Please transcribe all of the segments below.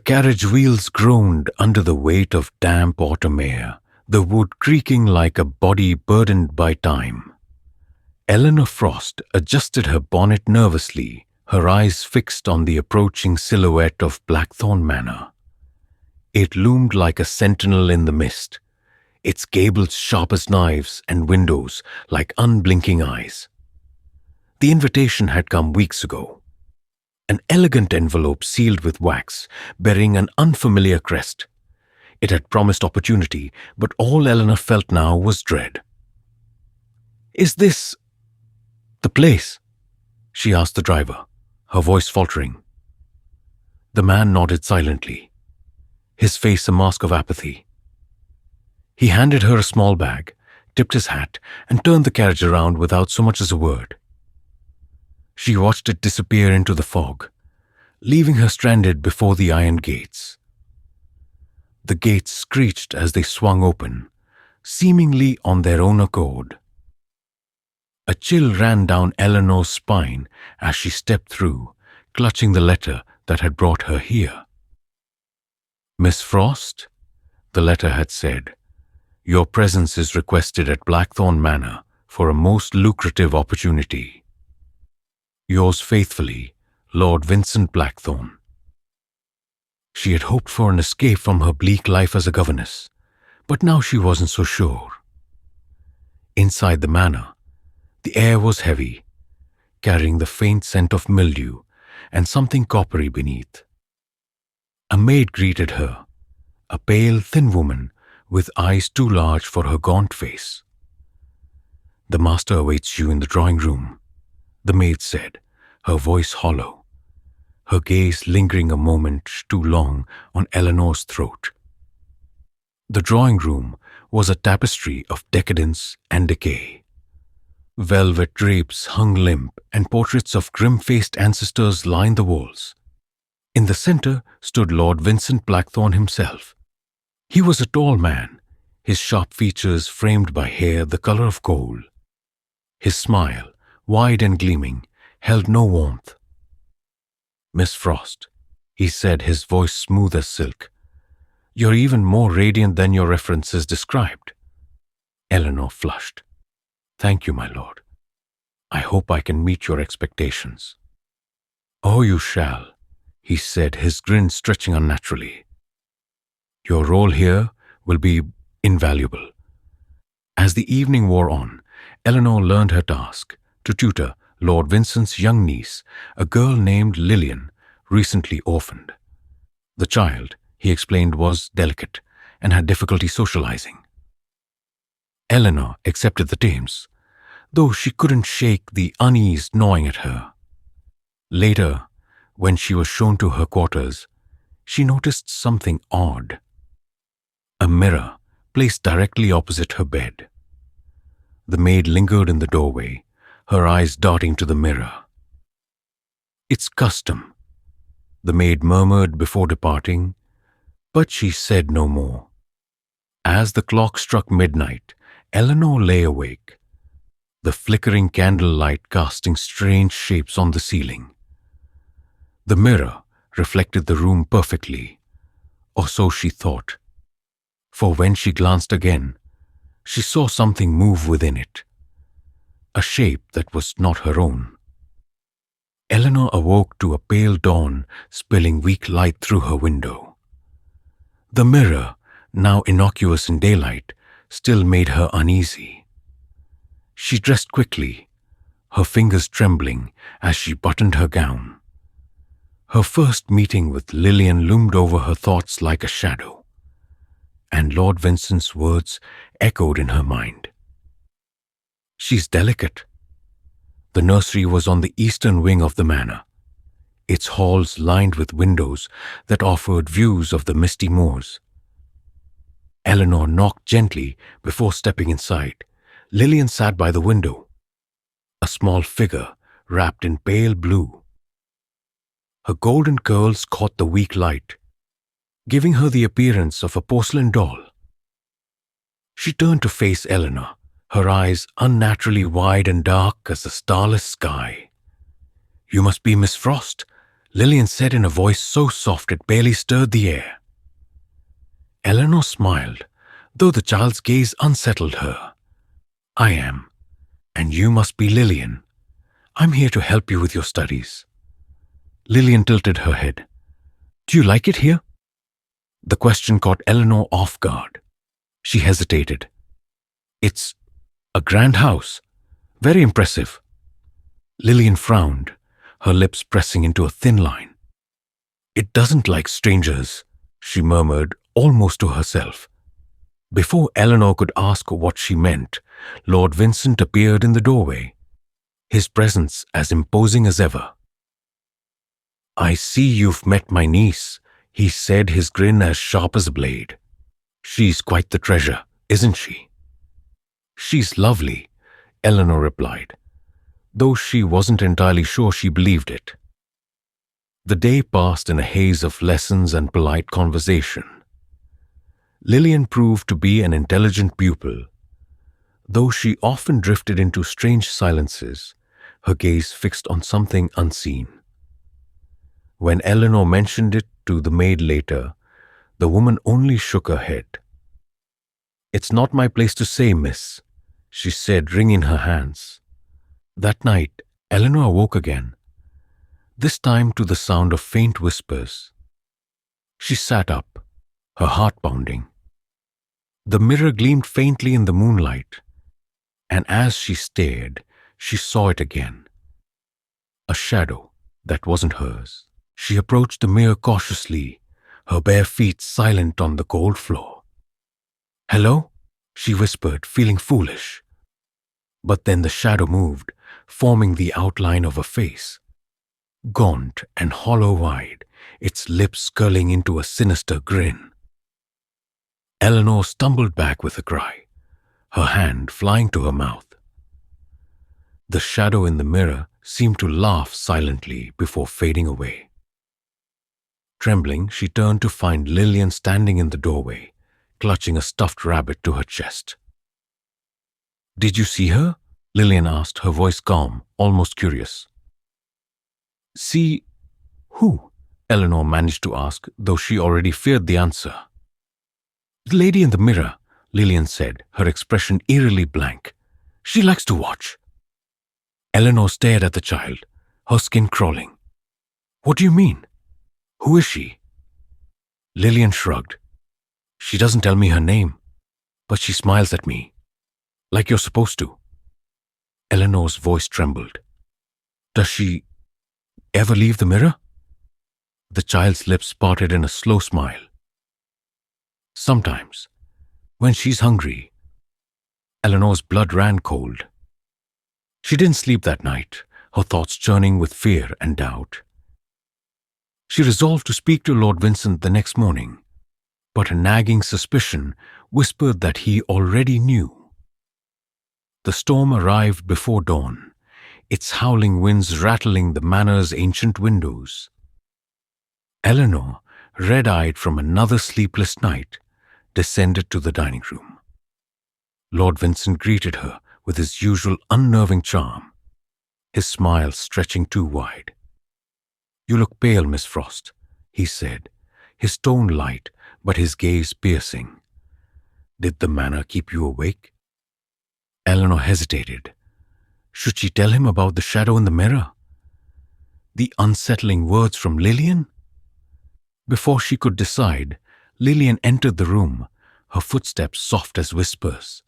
carriage wheels groaned under the weight of damp autumn air, the wood creaking like a body burdened by time. Eleanor Frost adjusted her bonnet nervously, her eyes fixed on the approaching silhouette of Blackthorn Manor. It loomed like a sentinel in the mist, its gables sharp as knives and windows like unblinking eyes. The invitation had come weeks ago. An elegant envelope sealed with wax, bearing an unfamiliar crest. It had promised opportunity, but all Eleanor felt now was dread. "Is this the place?" she asked the driver, her voice faltering. The man nodded silently, his face a mask of apathy. He handed her a small bag, tipped his hat, and turned the carriage around without so much as a word. She watched it disappear into the fog, leaving her stranded before the iron gates. The gates screeched as they swung open, seemingly on their own accord. A chill ran down Eleanor's spine as she stepped through, clutching the letter that had brought her here. "Miss Frost," the letter had said, "your presence is requested at Blackthorn Manor for a most lucrative opportunity. Yours faithfully, Lord Vincent Blackthorn." She had hoped for an escape from her bleak life as a governess, but now she wasn't so sure. Inside the manor, the air was heavy, carrying the faint scent of mildew and something coppery beneath. A maid greeted her, a pale, thin woman with eyes too large for her gaunt face. "The master awaits you in the drawing room," the maid said, her voice hollow, her gaze lingering a moment too long on Eleanor's throat. The drawing room was a tapestry of decadence and decay. Velvet drapes hung limp, and portraits of grim-faced ancestors lined the walls. In the center stood Lord Vincent Blackthorn himself. He was a tall man, his sharp features framed by hair the color of coal. His smile, wide and gleaming, held no warmth. "Miss Frost," he said, his voice smooth as silk, "you're even more radiant than your references described." Eleanor flushed. "Thank you, my lord. I hope I can meet your expectations." "Oh, you shall," he said, his grin stretching unnaturally. "Your role here will be invaluable." As the evening wore on, Eleanor learned her task, to tutor Lord Vincent's young niece, a girl named Lillian, recently orphaned. The child, he explained, was delicate and had difficulty socializing. Eleanor accepted the terms, though she couldn't shake the unease gnawing at her. Later, when she was shown to her quarters, she noticed something odd. A mirror placed directly opposite her bed. The maid lingered in the doorway, her eyes darting to the mirror. "It's custom," the maid murmured before departing, but she said no more. As the clock struck midnight, Eleanor lay awake, the flickering candlelight casting strange shapes on the ceiling. The mirror reflected the room perfectly, or so she thought, for when she glanced again, she saw something move within it, a shape that was not her own. Eleanor awoke to a pale dawn spilling weak light through her window. The mirror, now innocuous in daylight, still made her uneasy. She dressed quickly, her fingers trembling as she buttoned her gown. Her first meeting with Lillian loomed over her thoughts like a shadow, and Lord Vincent's words echoed in her mind. "She's delicate." The nursery was on the eastern wing of the manor, its halls lined with windows that offered views of the misty moors. Eleanor knocked gently before stepping inside. Lillian sat by the window, a small figure wrapped in pale blue. Her golden curls caught the weak light, giving her the appearance of a porcelain doll. She turned to face Eleanor, her eyes unnaturally wide and dark as the starless sky. "You must be Miss Frost," Lillian said in a voice so soft it barely stirred the air. Eleanor smiled, though the child's gaze unsettled her. I am, and you must be Lillian. I'm here to help you with your studies. Lillian tilted her head. Do you like it here? The question caught Eleanor off guard. She hesitated. It's a grand house. Very impressive. Lillian frowned, her lips pressing into a thin line. It doesn't like strangers, she murmured, almost to herself. Before Eleanor could ask what she meant, Lord Vincent appeared in the doorway, his presence as imposing as ever. I see you've met my niece, he said, his grin as sharp as a blade. She's quite the treasure, isn't she? She's lovely, Eleanor replied, though she wasn't entirely sure she believed it. The day passed in a haze of lessons and polite conversation. Lillian proved to be an intelligent pupil, though she often drifted into strange silences, her gaze fixed on something unseen. When Eleanor mentioned it to the maid later, the woman only shook her head. It's not my place to say, miss, she said, wringing her hands. That night, Eleanor awoke again, this time to the sound of faint whispers. She sat up, her heart pounding. The mirror gleamed faintly in the moonlight, and as she stared, she saw it again. A shadow that wasn't hers. She approached the mirror cautiously, her bare feet silent on the cold floor. Hello? She whispered, feeling foolish. But then the shadow moved, forming the outline of a face. Gaunt and hollow-eyed, its lips curling into a sinister grin. Eleanor stumbled back with a cry, her hand flying to her mouth. The shadow in the mirror seemed to laugh silently before fading away. Trembling, she turned to find Lillian standing in the doorway, clutching a stuffed rabbit to her chest. Did you see her? Lillian asked, her voice calm, almost curious. See who? Eleanor managed to ask, though she already feared the answer. The lady in the mirror, Lillian said, her expression eerily blank. She likes to watch. Eleanor stared at the child, her skin crawling. What do you mean? Who is she? Lillian shrugged. She doesn't tell me her name, but she smiles at me, like you're supposed to. Eleanor's voice trembled. Does she ever leave the mirror? The child's lips parted in a slow smile. Sometimes, when she's hungry. Eleanor's blood ran cold. She didn't sleep that night, her thoughts churning with fear and doubt. She resolved to speak to Lord Vincent the next morning, but a nagging suspicion whispered that he already knew. The storm arrived before dawn, its howling winds rattling the manor's ancient windows. Eleanor, red-eyed from another sleepless night, descended to the dining room. Lord Vincent greeted her with his usual unnerving charm, his smile stretching too wide. You look pale, Miss Frost, he said, his tone light but his gaze piercing. Did the manor keep you awake? Eleanor hesitated. Should she tell him about the shadow in the mirror? The unsettling words from Lillian? Before she could decide, Lillian entered the room, her footsteps soft as whispers.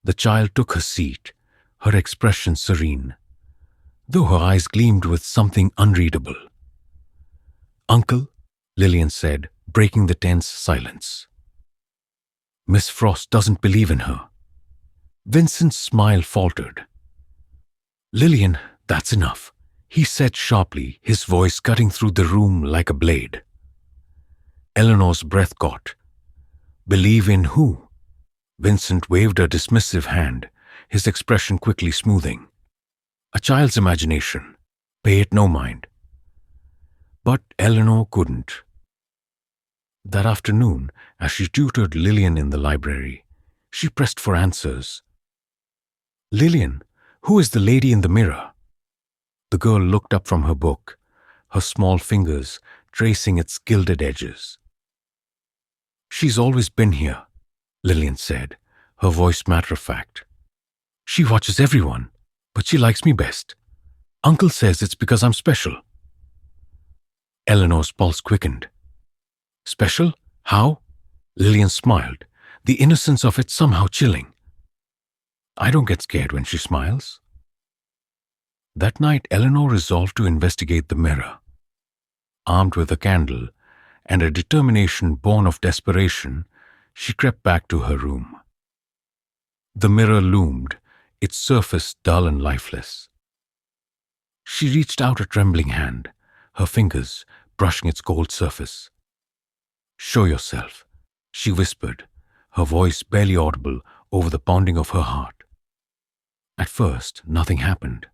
The child took her seat, her expression serene, though her eyes gleamed with something unreadable. Uncle, Lillian said, breaking the tense silence. Miss Frost doesn't believe in her. Vincent's smile faltered. Lillian, that's enough, he said sharply, his voice cutting through the room like a blade. Eleanor's breath caught. Believe in who? Vincent waved a dismissive hand, his expression quickly smoothing. A child's imagination. Pay it no mind. But Eleanor couldn't. That afternoon, as she tutored Lillian in the library, she pressed for answers. Lillian, who is the lady in the mirror? The girl looked up from her book, her small fingers tracing its gilded edges. "She's always been here," Lillian said, her voice matter-of-fact. "She watches everyone, but she likes me best. Uncle says it's because I'm special." Eleanor's pulse quickened. "Special? How?" Lillian smiled, the innocence of it somehow chilling. "I don't get scared when she smiles." That night, Eleanor resolved to investigate the mirror. Armed with a candle and a determination born of desperation, she crept back to her room. The mirror loomed, its surface dull and lifeless. She reached out a trembling hand, her fingers brushing its cold surface. "Show yourself," she whispered, her voice barely audible over the pounding of her heart. At first, nothing happened.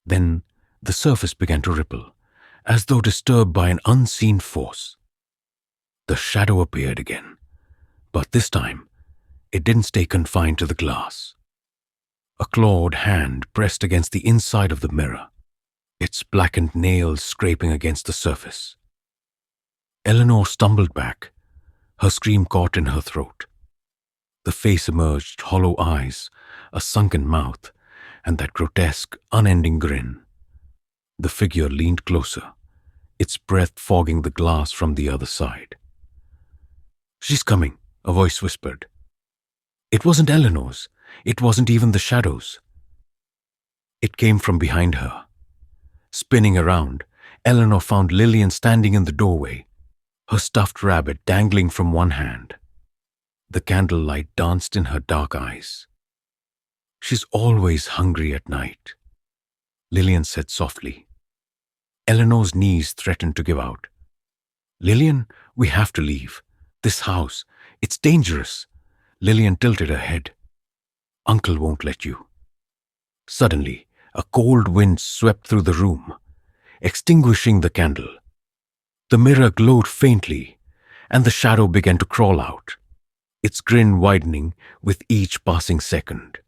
Then the surface began to ripple, as though disturbed by an unseen force. The shadow appeared again, but this time it didn't stay confined to the glass. A clawed hand pressed against the inside of the mirror, its blackened nails scraping against the surface. Eleanor stumbled back, her scream caught in her throat. The face emerged, hollow eyes, a sunken mouth, and that grotesque, unending grin. The figure leaned closer, its breath fogging the glass from the other side. "She's coming," a voice whispered. It wasn't Eleanor's. It wasn't even the shadows. It came from behind her. Spinning around, Eleanor found Lillian standing in the doorway, her stuffed rabbit dangling from one hand. The candlelight danced in her dark eyes. "She's always hungry at night," Lillian said softly. Eleanor's knees threatened to give out. "Lillian, we have to leave. This house, it's dangerous." Lillian tilted her head. "Uncle won't let you." Suddenly, a cold wind swept through the room, extinguishing the candle. The mirror glowed faintly, and the shadow began to crawl out, its grin widening with each passing second.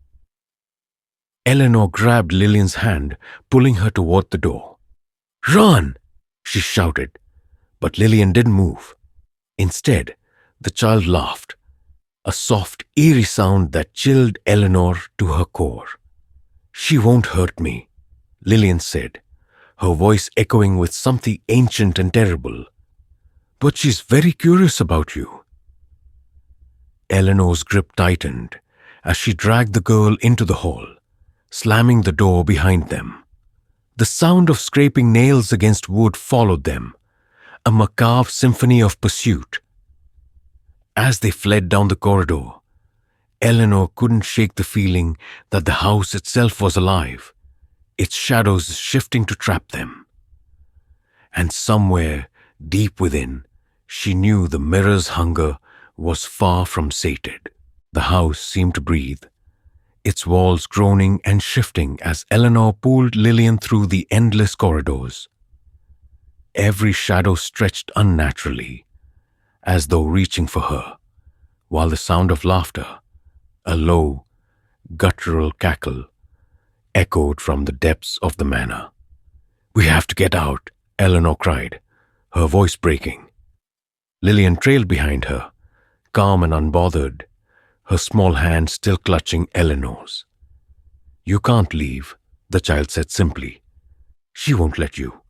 Eleanor grabbed Lillian's hand, pulling her toward the door. "Run!" she shouted, but Lillian didn't move. Instead, the child laughed, a soft, eerie sound that chilled Eleanor to her core. "She won't hurt me," Lillian said, her voice echoing with something ancient and terrible. "But she's very curious about you." Eleanor's grip tightened as she dragged the girl into the hall, slamming the door behind them. The sound of scraping nails against wood followed them, a macabre symphony of pursuit. As they fled down the corridor, Eleanor couldn't shake the feeling that the house itself was alive, its shadows shifting to trap them. And somewhere, deep within, she knew the mirror's hunger was far from sated. The house seemed to breathe, its walls groaning and shifting as Eleanor pulled Lillian through the endless corridors. Every shadow stretched unnaturally, as though reaching for her, while the sound of laughter, a low, guttural cackle, echoed from the depths of the manor. "We have to get out," Eleanor cried, her voice breaking. Lillian trailed behind her, calm and unbothered, her small hand still clutching Eleanor's. "You can't leave," the child said simply. "She won't let you."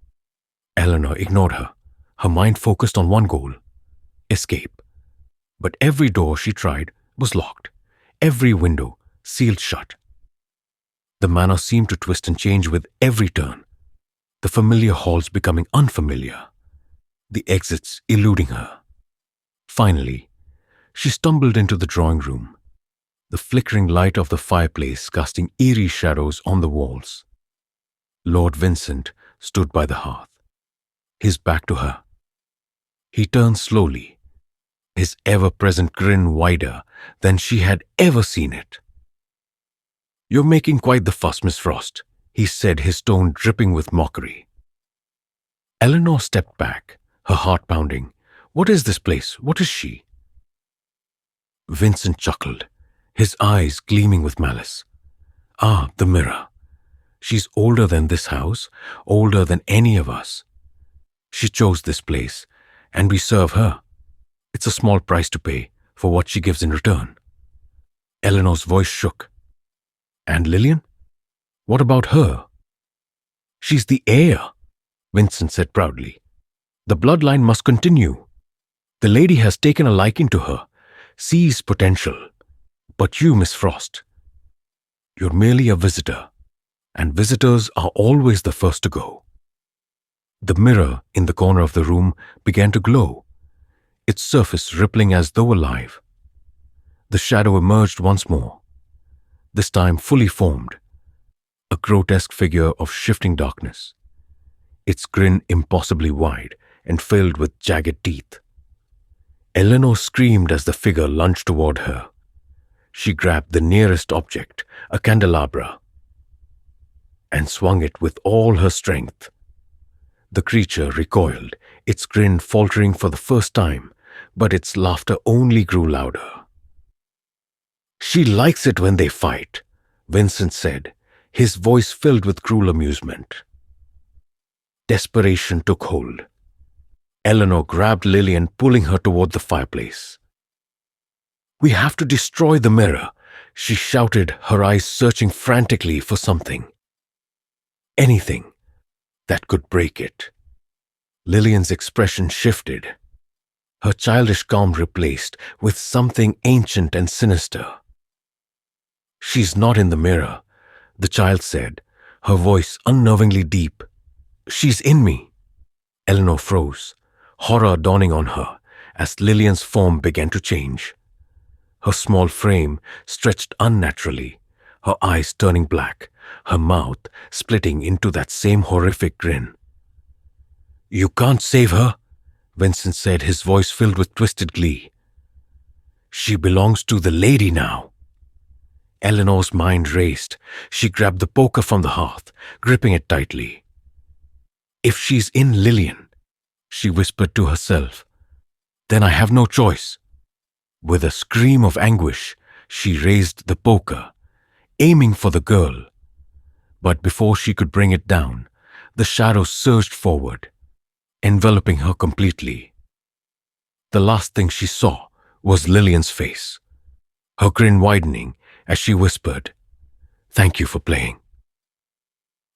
Eleanor ignored her, her mind focused on one goal: escape. But every door she tried was locked, every window sealed shut. The manor seemed to twist and change with every turn, the familiar halls becoming unfamiliar, the exits eluding her. Finally, she stumbled into the drawing room, the flickering light of the fireplace casting eerie shadows on the walls. Lord Vincent stood by the hearth, his back to her. He turned slowly, his ever-present grin wider than she had ever seen it. "You're making quite the fuss, Miss Frost," he said, his tone dripping with mockery. Eleanor stepped back, her heart pounding. What is this place? What is she? Vincent chuckled, his eyes gleaming with malice. "Ah, the mirror. She's older than this house, older than any of us. She chose this place, and we serve her. It's a small price to pay for what she gives in return. Eleanor's voice shook. And Lillian? What about her? She's the heir, Vincent said proudly. The bloodline must continue. The lady has taken a liking to her, sees potential. But you, Miss Frost, you're merely a visitor, and visitors are always the first to go. The mirror in the corner of the room began to glow, its surface rippling as though alive. The shadow emerged once more, this time fully formed, a grotesque figure of shifting darkness, its grin impossibly wide and filled with jagged teeth. Eleanor screamed as the figure lunged toward her. She grabbed the nearest object, a candelabra, and swung it with all her strength. The creature recoiled, its grin faltering for the first time, but its laughter only grew louder. She likes it when they fight, Vincent said, his voice filled with cruel amusement. Desperation took hold. Eleanor grabbed Lillian, pulling her toward the fireplace. We have to destroy the mirror, she shouted, her eyes searching frantically for something. Anything that could break it. Lillian's expression shifted, her childish calm replaced with something ancient and sinister. She's not in the mirror, the child said, her voice unnervingly deep. She's in me. Eleanor froze, horror dawning on her as Lillian's form began to change. Her small frame stretched unnaturally, her eyes turning black, her mouth splitting into that same horrific grin. You can't save her, Vincent said, his voice filled with twisted glee. She belongs to the lady now. Eleanor's mind raced. She grabbed the poker from the hearth, gripping it tightly. If she's in Lillian, she whispered to herself, then I have no choice. With a scream of anguish, she raised the poker, aiming for the girl. But before she could bring it down, the shadow surged forward, enveloping her completely. The last thing she saw was Lillian's face, her grin widening as she whispered, Thank you for playing.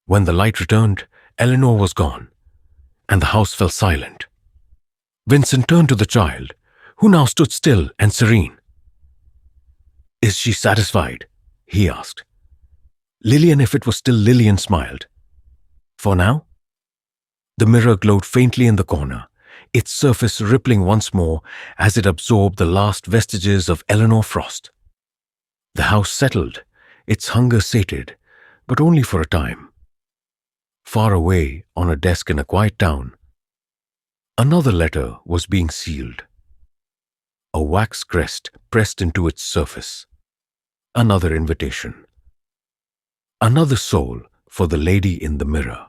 When the light returned, Eleanor was gone, and the house fell silent. Vincent turned to the child, who now stood still and serene. Is she satisfied? He asked. Lillian, if it was still Lillian, smiled. For now? The mirror glowed faintly in the corner, its surface rippling once more as it absorbed the last vestiges of Eleanor Frost. The house settled, its hunger sated, but only for a time. Far away, on a desk in a quiet town, another letter was being sealed. A wax crest pressed into its surface. Another invitation. Another soul for the lady in the mirror.